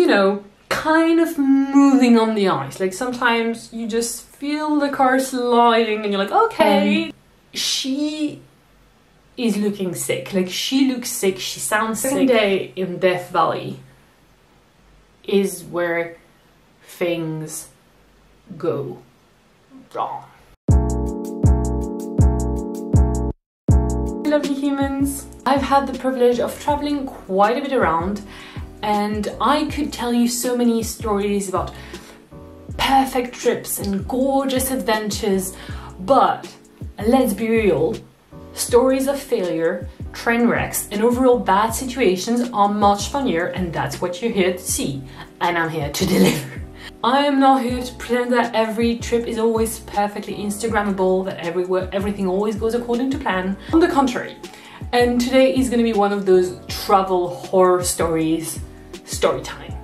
you know, kind of moving on the ice. Like sometimes you just feel the car sliding and you're like, okay. She is looking sick. Like she looks sick, she sounds sick. Second day in Death Valley is where things go wrong. Lovely humans, I've had the privilege of traveling quite a bit around, and I could tell you so many stories about perfect trips and gorgeous adventures, but let's be real, stories of failure, train wrecks and overall bad situations are much funnier, and that's what you're here to see, and I'm here to deliver. I am not here to pretend that every trip is always perfectly Instagrammable, that everything always goes according to plan. On the contrary, and today is going to be one of those travel horror stories, story time.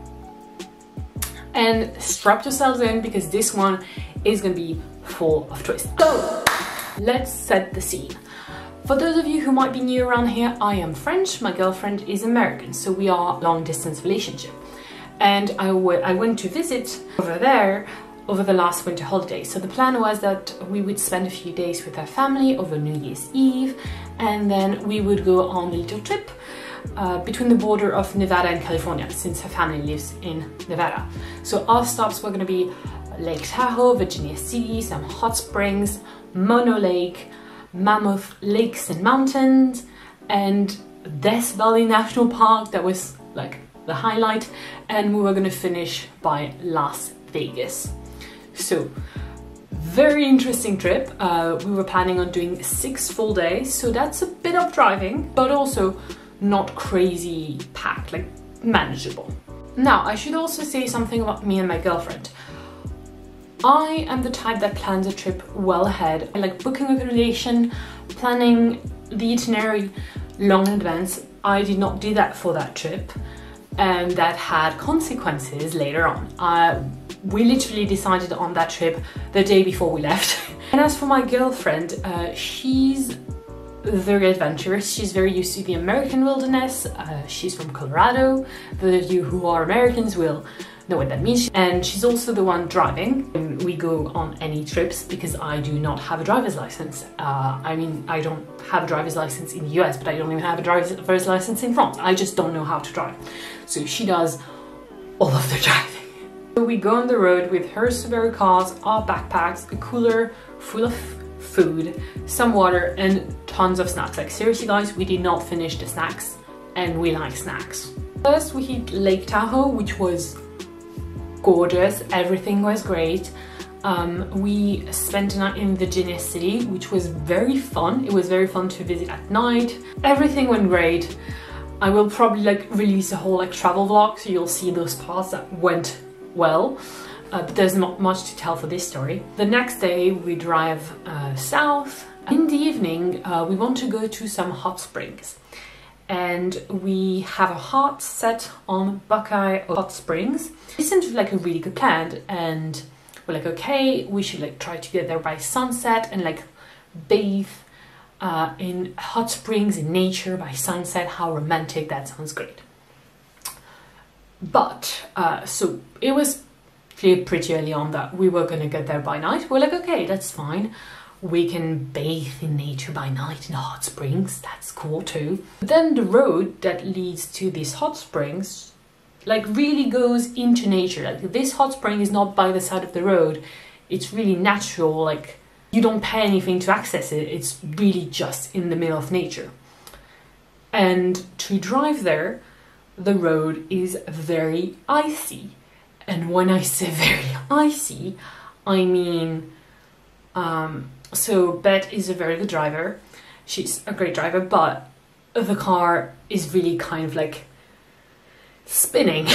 And strap yourselves in because this one is going to be full of twists. So, let's set the scene. For those of you who might be new around here, I am French, my girlfriend is American, so we are long distance relationship. And I went to visit over there over the last winter holiday. So the plan was that we would spend a few days with her family over New Year's Eve, and then we would go on a little trip between the border of Nevada and California, since her family lives in Nevada. So our stops were going to be Lake Tahoe, Virginia City, some hot springs, Mono Lake, Mammoth Lakes and Mountains, and Death Valley National Park. That was like the highlight, and we were going to finish by Las Vegas. So very interesting trip. We were planning on doing 6 full days, so that's a bit of driving, but also not crazy packed, like manageable. Now I should also say something about me and my girlfriend. I am the type that plans a trip well ahead. I like booking accommodation, planning the itinerary long in advance. I did not do that for that trip, and that had consequences later on. We literally decided on that trip the day before we left. And as for my girlfriend, she's very adventurous. She's very used to the American wilderness. She's from Colorado. Those of you who are Americans will know what that means. And she's also the one driving when we go on any trips, because I do not have a driver's license. I mean, I don't have a driver's license in the US, but I don't even have a driver's license in France. I just don't know how to drive. So she does all of the driving. So we go on the road with her Subaru cars, our backpacks, a cooler full of food, some water and tons of snacks. Like seriously guys, we did not finish the snacks, and we like snacks. First we hit Lake Tahoe, which was gorgeous, everything was great. We spent a night in Virginia City, which was very fun. It was very fun to visit at night. Everything went great. I will probably like release a whole like travel vlog, so you'll see those parts that went well. But there's not much to tell for this story. The next day we drive south. In the evening we want to go to some hot springs, and we have a heart set on Buckeye Hot Springs. It seemed like a really good plan, and we're like, okay, we should like try to get there by sunset and like bathe in hot springs in nature by sunset. How romantic, that sounds great. But so it was clear pretty early on that we were gonna get there by night. We're like, okay, that's fine. We can bathe in nature by night in hot springs, that's cool too. But then the road that leads to these hot springs like really goes into nature. Like this hot spring is not by the side of the road, it's really natural, like you don't pay anything to access it, it's really just in the middle of nature. And to drive there, the road is very icy. And when I say very icy, I mean so Beth is a very good driver, she's a great driver, but the car is really kind of like spinning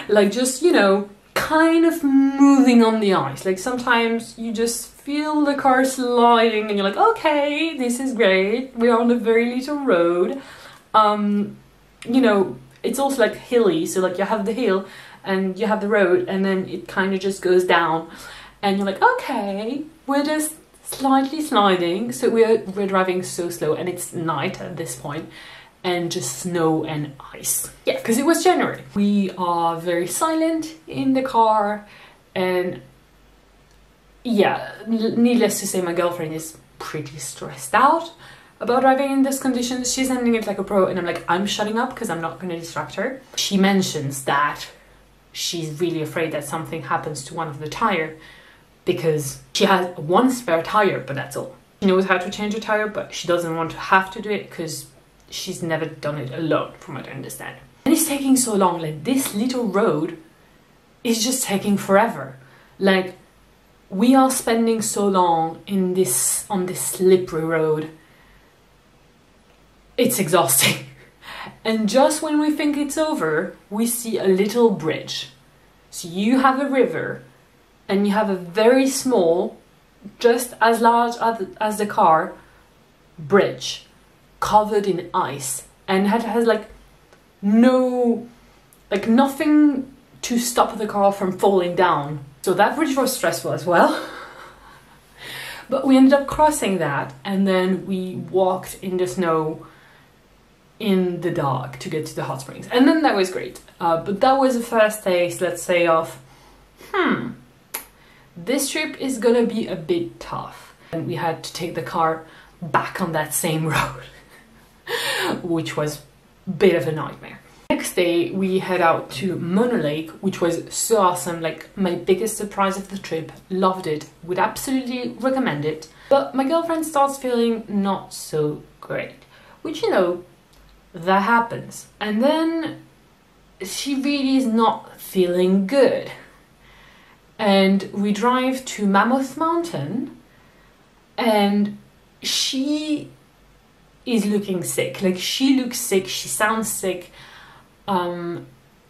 like just, you know, kind of moving on the ice. Like sometimes you just feel the car sliding and you're like, okay, this is great, we're on a very little road. You know, it's also like hilly, so like you have the hill and you have the road, and then it kind of just goes down, and you're like, okay, we're just slightly sliding. So we're driving so slow, and it's night at this point, and just snow and ice. Yeah, because it was January. We are very silent in the car, and yeah, needless to say, my girlfriend is pretty stressed out about driving in this condition. She's handling it like a pro, and I'm like, I'm shutting up because I'm not going to distract her. She mentions that she's really afraid that something happens to one of the tire because she has one spare tire, but that's all. She knows how to change a tire, but she doesn't want to have to do it because she's never done it alone, from what I understand. And it's taking so long. Like, this little road is just taking forever. Like, we are spending so long on this slippery road. It's exhausting. And just when we think it's over, we see a little bridge. So you have a river, and you have a very small, just as large as the car, bridge covered in ice, and it has like nothing to stop the car from falling down. So that bridge was stressful as well. But we ended up crossing that, and then we walked in the snow in the dark to get to the hot springs, and then that was great. But that was the first taste, let's say, of this trip is gonna be a bit tough. And we had to take the car back on that same road, which was a bit of a nightmare. Next day we head out to Mono Lake, which was so awesome. Like, my biggest surprise of the trip. Loved it, would absolutely recommend it. But my girlfriend starts feeling not so great, which, you know, that happens. And then she really is not feeling good, and we drive to Mammoth Mountain, and she is looking sick. Like, she looks sick, she sounds sick.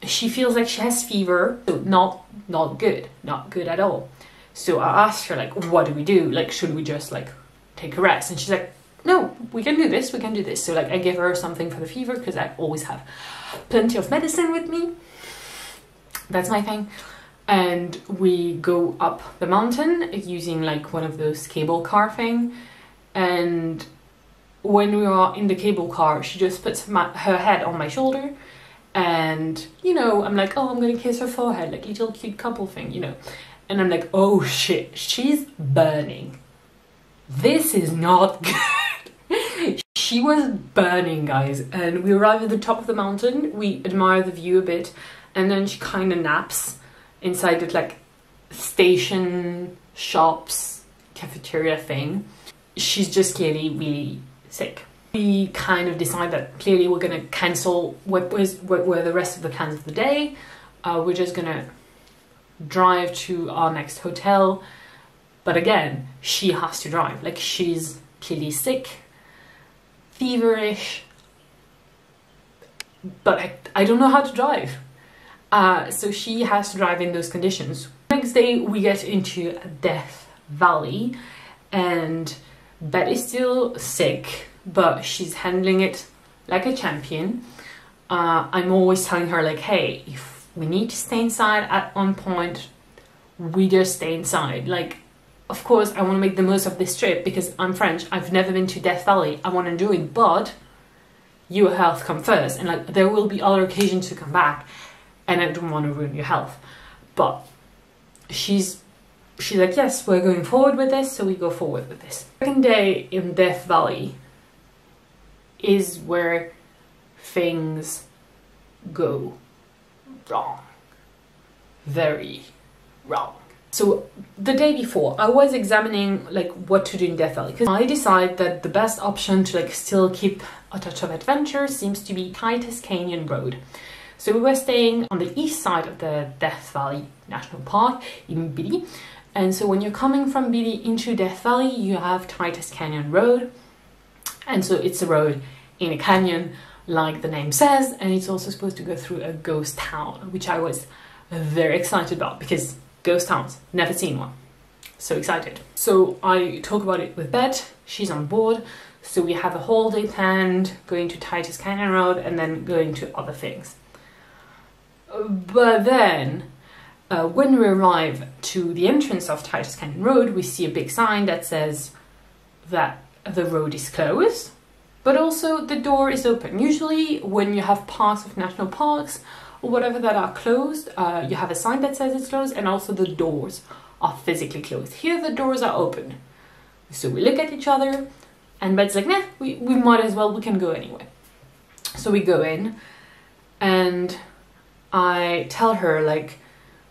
She feels like she has fever, so not good at all. So I asked her, like, what do we do? Like, should we just like take a rest? And she's like, no, we can do this. So like, I give her something for the fever because I always have plenty of medicine with me. That's my thing. And we go up the mountain using like one of those cable car thing. And when we are in the cable car, she just puts her head on my shoulder, and, you know, I'm like, oh, I'm gonna kiss her forehead, like little cute couple thing, you know. And I'm like, oh shit, she's burning. This is not good. She was burning, guys. And we arrive at the top of the mountain, we admire the view a bit, and then she kind of naps inside that like station shops cafeteria thing. She's just clearly really sick. We kind of decide that clearly we're gonna cancel what were the rest of the plans of the day. We're just gonna drive to our next hotel. But again, she has to drive. Like, she's clearly sick, feverish, but I don't know how to drive. So she has to drive in those conditions. Next day we get into Death Valley, and Bet is still sick, but she's handling it like a champion. I'm always telling her, like, hey, if we need to stay inside at one point, we just stay inside. Like, of course, I want to make the most of this trip because I'm French. I've never been to Death Valley. I want to do it, but your health comes first. And like, there will be other occasions to come back, and I don't want to ruin your health. But she's like, yes, we're going forward with this, so we go forward with this. Second day in Death Valley is where things go wrong. Very wrong. So the day before, I was examining like what to do in Death Valley, because I decided that the best option to like still keep a touch of adventure seems to be Titus Canyon Road. So we were staying on the east side of the Death Valley National Park in Billy. And so when you're coming from Billy into Death Valley, you have Titus Canyon Road. And so it's a road in a canyon, like the name says, and it's also supposed to go through a ghost town, which I was very excited about because ghost towns, never seen one. So excited. So I talk about it with Bet, she's on board. So we have a whole day planned, going to Titus Canyon Road and then going to other things. But then, when we arrive to the entrance of Titus Canyon Road, we see a big sign that says that the road is closed. but also the door is open. Usually when you have parks of national parks or whatever that are closed, you have a sign that says it's closed, and also the doors are physically closed. Here the doors are open. So we look at each other, and Bed's like, nah, we might as well, we can go anyway. So we go in, and I tell her, like,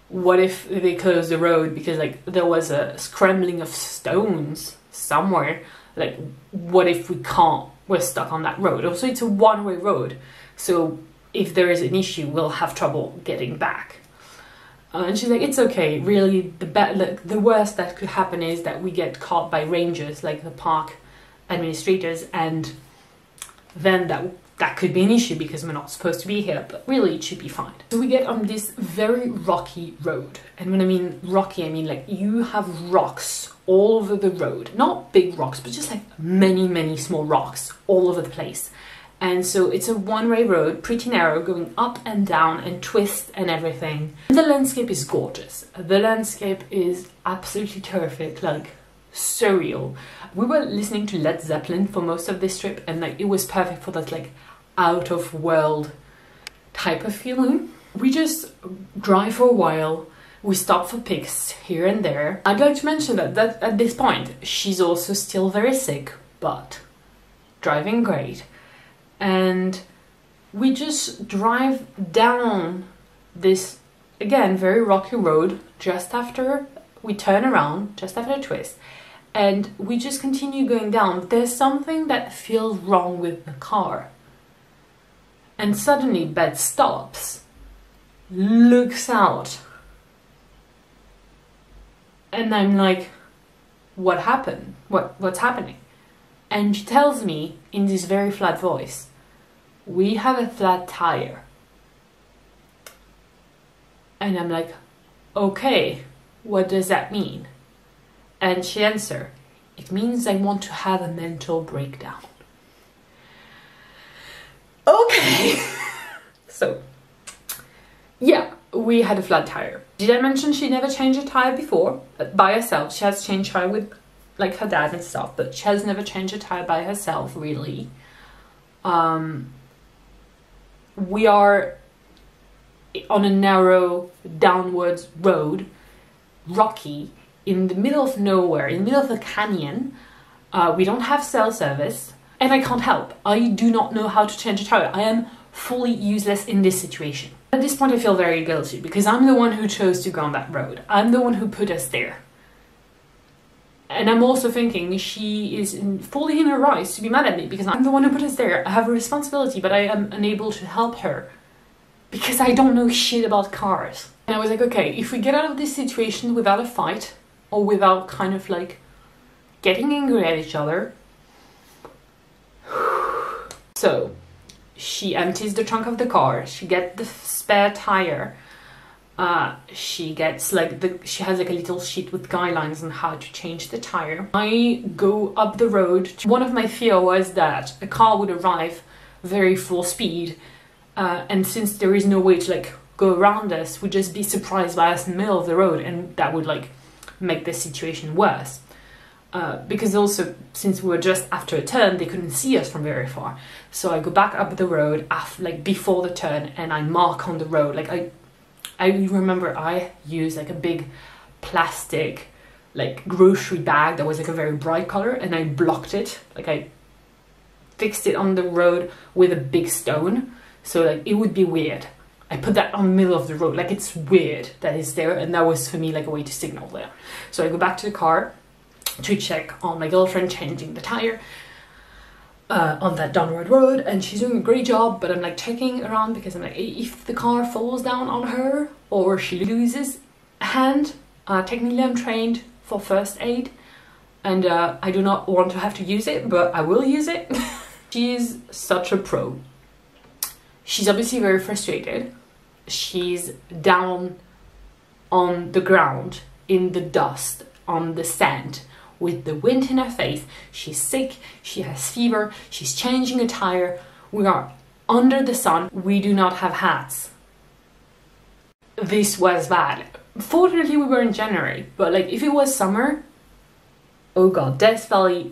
what if they close the road because like there was a scrambling of stones somewhere, like what if we're stuck on that road. Also, it's a one-way road, so if there is an issue we'll have trouble getting back. And she's like, it's okay, really, the worst that could happen is that we get caught by rangers, like the park administrators, and then that could be an issue because we're not supposed to be here, but really it should be fine. So we get on this very rocky road, and when I mean rocky, I mean like you have rocks all over the road, not big rocks, but just like many small rocks all over the place. And so it's a one-way road, pretty narrow, going up and down and twists and everything. The landscape is gorgeous. The landscape is absolutely terrific, like surreal. We were listening to Led Zeppelin for most of this trip, and like it was perfect for that like out of world type of feeling. We just drive for a while. We stop for pics here and there. I'd like to mention that at this point she's also still very sick, but driving great. And we just drive down this, again, very rocky road just after we turn around, just after a twist, and we just continue going down. There's something that feels wrong with the car. And suddenly Bed stops, looks out, and I'm like, what happened? What's happening? And she tells me in this very flat voice, we have a flat tire. And I'm like, okay, what does that mean? And she answered, it means I want to have a mental breakdown. Okay. So, yeah, we had a flat tire. Did I mention she never changed a tire before? By herself. She has changed tire with like her dad and stuff, but she has never changed a tire by herself, really. We are on a narrow downwards road, rocky, in the middle of nowhere, in the middle of a canyon. We don't have cell service, and I can't help. I do not know how to change a tire. I am fully useless in this situation. At this point I feel very guilty because I'm the one who chose to go on that road. I'm the one who put us there. And I'm also thinking she is fully in her rights to be mad at me because I'm the one who put us there. I have a responsibility, but I am unable to help her because I don't know shit about cars. And I was like, okay, if we get out of this situation without a fight or without kind of like getting angry at each other. So she empties the trunk of the car, she gets the spare tire. She gets like she has like a little sheet with guidelines on how to change the tire. I go up the road. One of my fear was that a car would arrive very full speed, and since there is no way to like go around us, we'd just be surprised by us in the middle of the road, and that would like make the situation worse. Because also, since we were just after a turn, they couldn't see us from very far. So I go back up the road like before the turn, and I mark on the road. Like I remember I used like a big plastic like grocery bag that was like a very bright color, and I blocked it. Like I fixed it on the road with a big stone, so like it would be weird. I put that on the middle of the road, like it's weird that it's there, and that was for me like a way to signal there. So I go back to the car to check on my girlfriend changing the tire on that downward road, and she's doing a great job, but I'm like checking around because I'm like, if the car falls down on her or she loses a hand, technically I'm trained for first aid, and I do not want to have to use it, but I will use it. She's such a pro. She's obviously very frustrated. She's down on the ground in the dust, on the sand, with the wind in her face. She's sick, she has fever, she's changing a tire. We are under the sun. We do not have hats. This was bad. Fortunately we were in January, but like if it was summer, oh god, Death Valley,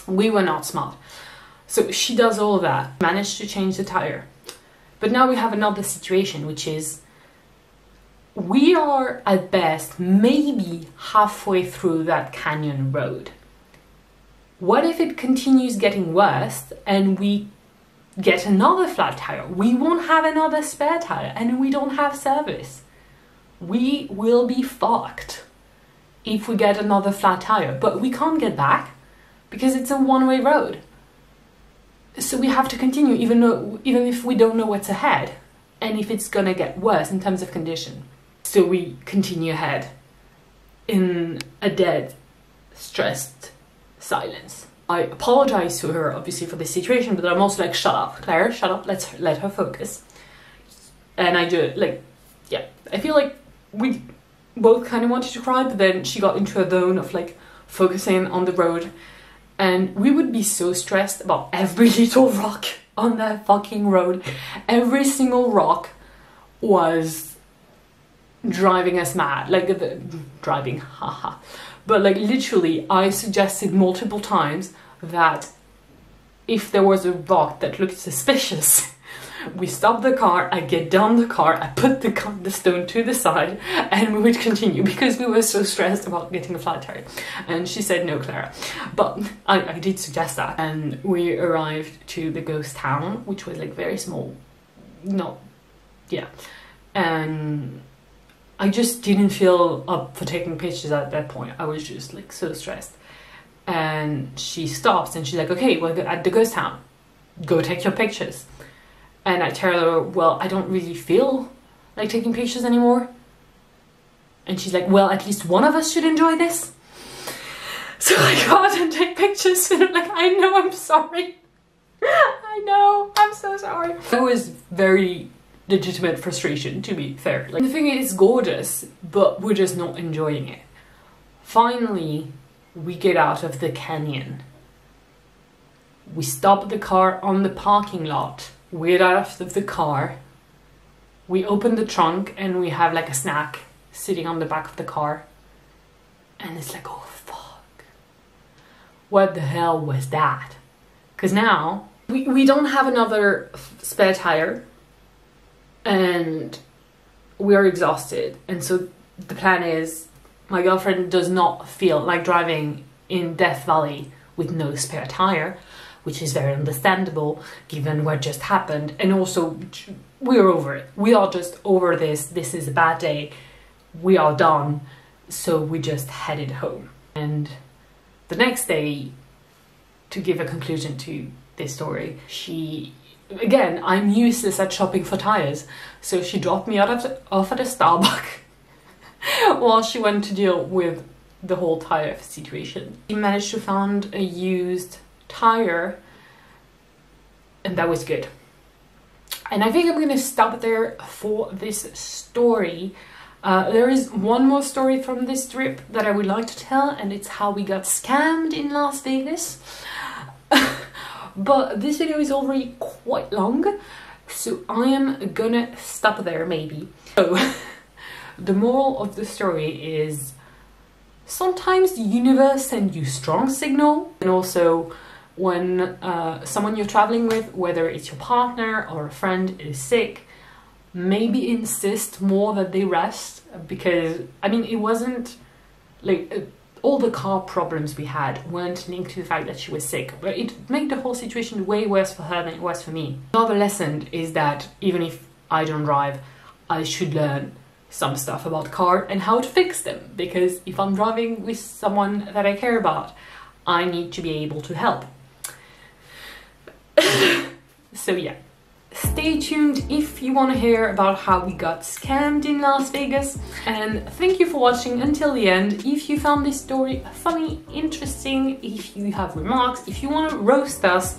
we were not smart. So she does all of that, managed to change the tire. But now we have another situation, which is we are at best maybe halfway through that canyon road. What if it continues getting worse and we get another flat tire? We won't have another spare tire and we don't have service. We will be fucked if we get another flat tire, but we can't get back because it's a one-way road. So we have to continue even if we don't know what's ahead and if it's gonna get worse in terms of condition. So we continue ahead in a dead, stressed silence. I apologize to her obviously for this situation, but I'm also like, shut up, Claire, shut up, let her focus. And I do, like, yeah, I feel like we both kind of wanted to cry, but then she got into a zone of like focusing on the road. And we would be so stressed about every little rock on that fucking road. Every single rock was driving us mad. Like, driving, haha. But like literally, I suggested multiple times that if there was a rock that looked suspicious, we stop the car, I get down the car, I put the stone to the side, and we would continue because we were so stressed about getting a flat tire. And she said no, Clara. But I did suggest that. And we arrived to the ghost town, which was like very small. No, yeah. And I just didn't feel up for taking pictures at that point. I was just like so stressed. And she stops and she's like, okay, we're at the ghost town. Go take your pictures. And I tell her, well, I don't really feel like taking pictures anymore. And she's like, well, at least one of us should enjoy this. So I go out and take pictures and I'm like, I know, I'm sorry. I know, I'm so sorry. That was very legitimate frustration, to be fair. Like, the thing is, it's gorgeous, but we're just not enjoying it. Finally, we get out of the canyon. We stop the car on the parking lot. We get out of the car, we open the trunk and we have like a snack sitting on the back of the car. And it's like, oh fuck. What the hell was that? Because now we don't have another spare tire and we are exhausted. And so the plan is, my girlfriend does not feel like driving in Death Valley with no spare tire, which is very understandable given what just happened. And also, we're over it. We are just over this. This is a bad day. We are done. So we just headed home. And the next day, to give a conclusion to this story, again, I'm useless at shopping for tires. So she dropped me off at a Starbucks while she went to deal with the whole tire situation. She managed to find a used tire and that was good. And I think I'm gonna stop there for this story. There is one more story from this trip that I would like to tell, and it's how we got scammed in Las Vegas. But this video is already quite long, so I am gonna stop there maybe. So the moral of the story is, sometimes the universe sends you strong signal, and also when someone you're traveling with, whether it's your partner or a friend, is sick, maybe insist more that they rest, because I mean, it wasn't like all the car problems we had weren't linked to the fact that she was sick, but it made the whole situation way worse for her than it was for me. Another lesson is that even if I don't drive, I should learn some stuff about car and how to fix them, because if I'm driving with someone that I care about, I need to be able to help. So yeah, stay tuned if you want to hear about how we got scammed in Las Vegas, and thank you for watching until the end. If you found this story funny, interesting, if you have remarks, if you want to roast us,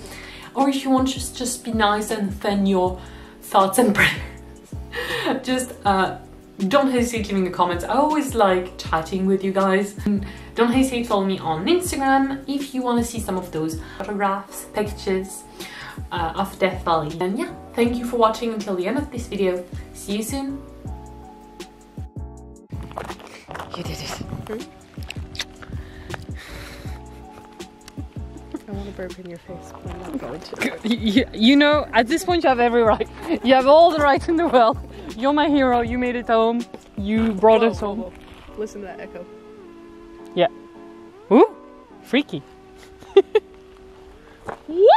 or if you want to just be nice and send your thoughts and prayers, just don't hesitate leaving a comment. I always like chatting with you guys. And don't hesitate to follow me on Instagram if you want to see some of those photographs, pictures of Death Valley. And yeah, thank you for watching until the end of this video. See you soon. You did it. I want to burp in your face, but I'm not going to. You know, at this point you have every right. You have all the rights in the world. You're my hero, you made it home. You brought us home. Whoa. Listen to that echo. Yeah. Ooh, freaky. Woo!